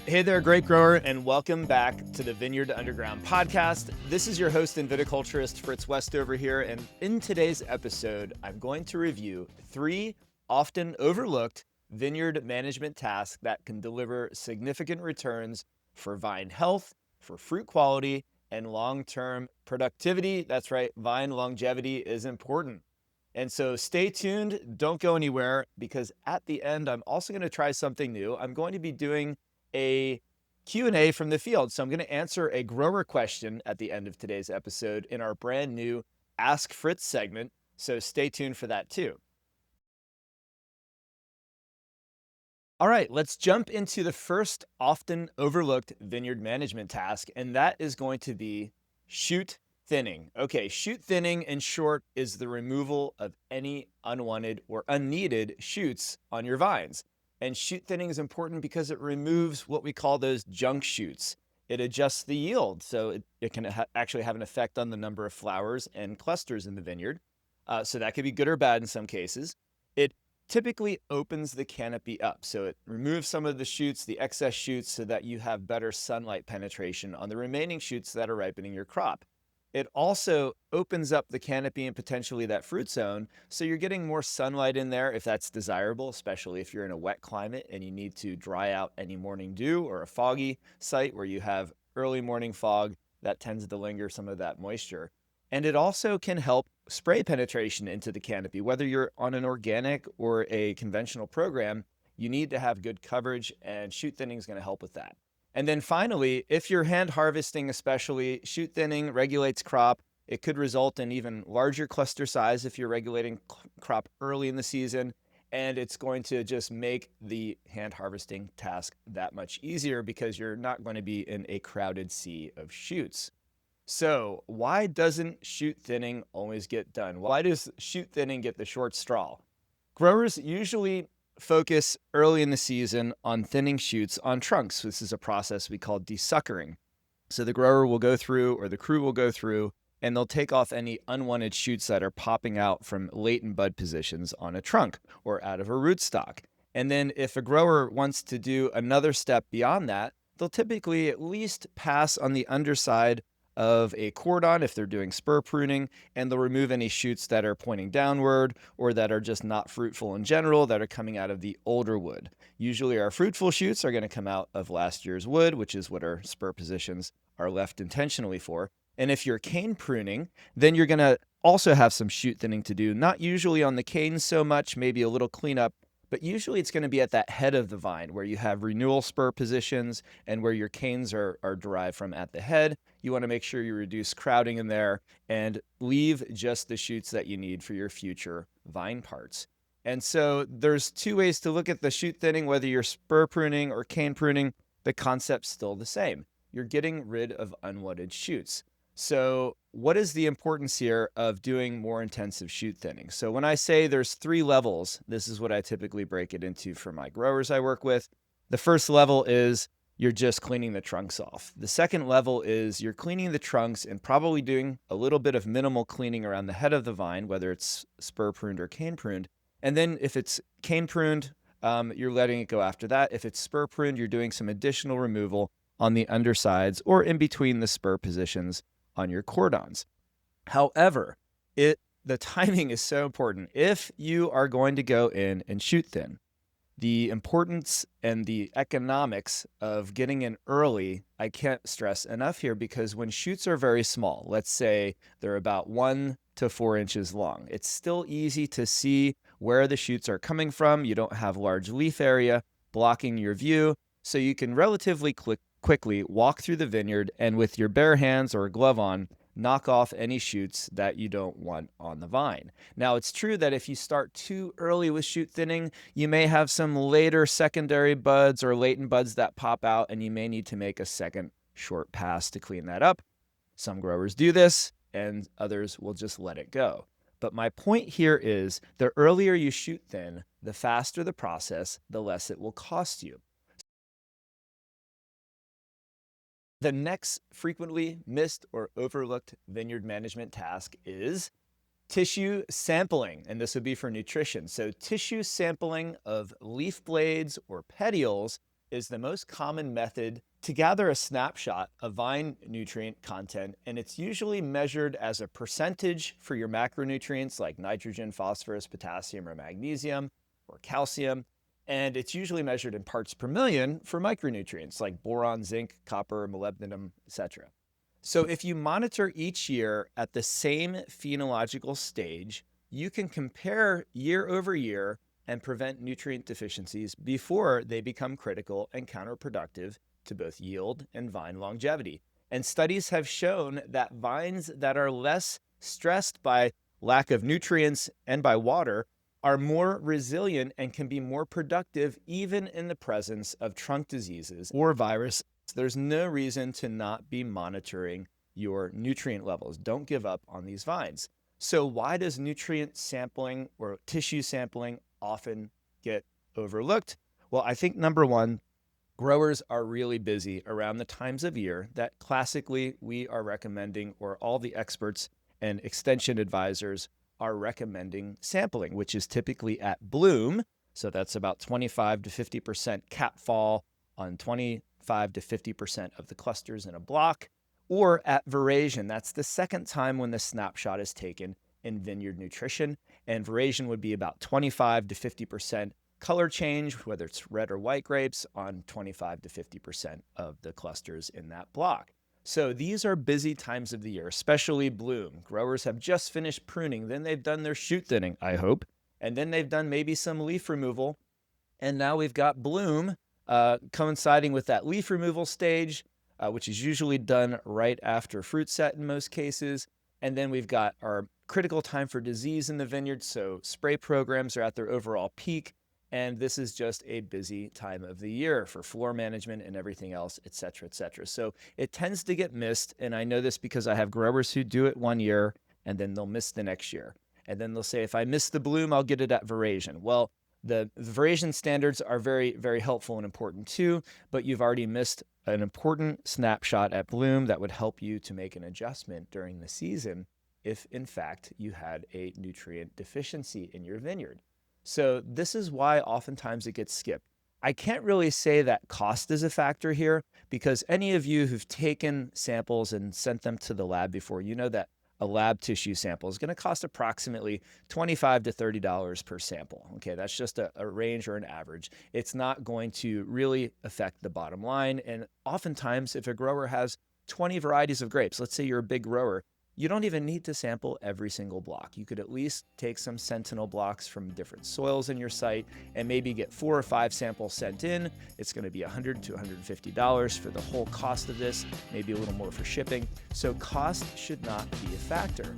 Hey there, grape grower, and welcome back to the Vineyard Underground podcast. This is your host and viticulturist, Fritz over here, and in today's episode, I'm going to review 3 often overlooked vineyard management tasks that can deliver significant returns for vine health, for fruit quality, and long-term productivity. That's right, vine longevity is important. And so stay tuned, don't go anywhere, because at the end, I'm also going to try something new. I'm going to be doing a Q&A from the field. So I'm going to answer a grower question at the end of today's episode in our brand new Ask Fritz segment. So stay tuned for that too. All right, let's jump into the first often overlooked vineyard management task, and that is going to be shoot thinning. Okay, shoot thinning in short is the removal of any unwanted or unneeded shoots on your vines. And shoot thinning is important because it removes what we call those junk shoots. It adjusts the yield, so it can actually have an effect on the number of flowers and clusters in the vineyard. So that could be good or bad in some cases. It typically opens the canopy up, so it removes some of the shoots, the excess shoots, so that you have better sunlight penetration on the remaining shoots that are ripening your crop. It also opens up the canopy and potentially that fruit zone, so you're getting more sunlight in there if that's desirable, especially if you're in a wet climate and you need to dry out any morning dew, or a foggy site where you have early morning fog that tends to linger some of that moisture. And it also can help spray penetration into the canopy. Whether you're on an organic or a conventional program, you need to have good coverage, and shoot thinning is going to help with that. And then finally, if you're hand harvesting especially, shoot thinning regulates crop. It could result in even larger cluster size if you're regulating crop early in the season. And it's going to just make the hand harvesting task that much easier because you're not going to be in a crowded sea of shoots. So why doesn't shoot thinning always get done? Why does shoot thinning get the short straw? Growers usually focus early in the season on thinning shoots on trunks. This is a process we call desuckering. So the grower will go through, or the crew will go through, and they'll take off any unwanted shoots that are popping out from latent bud positions on a trunk or out of a rootstock. And then if a grower wants to do another step beyond that, they'll typically at least pass on the underside of a cordon if they're doing spur pruning, and they'll remove any shoots that are pointing downward or that are just not fruitful in general, that are coming out of the older wood. Usually our fruitful shoots are going to come out of last year's wood, which is what our spur positions are left intentionally for. And if you're cane pruning, then you're going to also have some shoot thinning to do, not usually on the canes so much, maybe a little cleanup, but usually it's going to be at that head of the vine where you have renewal spur positions and where your canes are derived from at the head. You want to make sure you reduce crowding in there and leave just the shoots that you need for your future vine parts. And so there's 2 ways to look at the shoot thinning, whether you're spur pruning or cane pruning. The concept's still the same. You're getting rid of unwanted shoots. So what is the importance here of doing more intensive shoot thinning? So when I say there's 3 levels, this is what I typically break it into for my growers I work with. The first level is you're just cleaning the trunks off. The second level is you're cleaning the trunks and probably doing a little bit of minimal cleaning around the head of the vine, whether it's spur pruned or cane pruned. And then if it's cane pruned, you're letting it go after that. If it's spur pruned, you're doing some additional removal on the undersides or in between the spur positions on your cordons. However, the timing is so important. If you are going to go in and shoot thin, the importance and the economics of getting in early, I can't stress enough here, because when shoots are very small, let's say they're about 1 to 4 inches long, it's still easy to see where the shoots are coming from. You don't have large leaf area blocking your view, so you can relatively quickly walk through the vineyard and with your bare hands or a glove on, knock off any shoots that you don't want on the vine. Now, it's true that if you start too early with shoot thinning, you may have some later secondary buds or latent buds that pop out, and you may need to make a second short pass to clean that up. Some growers do this, and others will just let it go. But my point here is the earlier you shoot thin, the faster the process, the less it will cost you. The next frequently missed or overlooked vineyard management task is tissue sampling, and this would be for nutrition. So tissue sampling of leaf blades or petioles is the most common method to gather a snapshot of vine nutrient content, and it's usually measured as a percentage for your macronutrients like nitrogen, phosphorus, potassium, or magnesium, or calcium, and it's usually measured in parts per million for micronutrients like boron, zinc, copper, molybdenum, etc. So if you monitor each year at the same phenological stage, you can compare year over year and prevent nutrient deficiencies before they become critical and counterproductive to both yield and vine longevity. And studies have shown that vines that are less stressed by lack of nutrients and by water are more resilient and can be more productive even in the presence of trunk diseases or virus. There's no reason to not be monitoring your nutrient levels. Don't give up on these vines. So why does nutrient sampling or tissue sampling often get overlooked? Well, I think number one, growers are really busy around the times of year that classically we are recommending, or all the experts and extension advisors are recommending sampling, which is typically at bloom. So that's about 25 to 50% cap fall on 25 to 50% of the clusters in a block, or at veraison. That's the second time when the snapshot is taken in vineyard nutrition. And veraison would be about 25 to 50% color change, whether it's red or white grapes, on 25 to 50% of the clusters in that block. So these are busy times of the year, especially bloom. Growers have just finished pruning, then they've done their shoot thinning, I hope, and then they've done maybe some leaf removal, and now we've got bloom coinciding with that leaf removal stage, which is usually done right after fruit set in most cases. And then we've got our critical time for disease in the vineyard, so spray programs are at their overall peak, and this is just a busy time of the year for floor management and everything else, et cetera, et cetera. So it tends to get missed, and I know this because I have growers who do it one year, and then they'll miss the next year. And then they'll say, if I miss the bloom, I'll get it at veraison. Well, the veraison standards are very, very helpful and important too, but you've already missed an important snapshot at bloom that would help you to make an adjustment during the season if, in fact, you had a nutrient deficiency in your vineyard. So this is why oftentimes it gets skipped. I can't really say that cost is a factor here, because any of you who've taken samples and sent them to the lab before, you know that a lab tissue sample is going to cost approximately $25 to $30 per sample. Okay, that's just a range or an average. It's not going to really affect the bottom line. And oftentimes, if a grower has 20 varieties of grapes, let's say you're a big grower, you don't even need to sample every single block. You could at least take some sentinel blocks from different soils in your site and maybe get 4 or 5 samples sent in. It's going to be $100 to $150 for the whole cost of this, maybe a little more for shipping. So cost should not be a factor.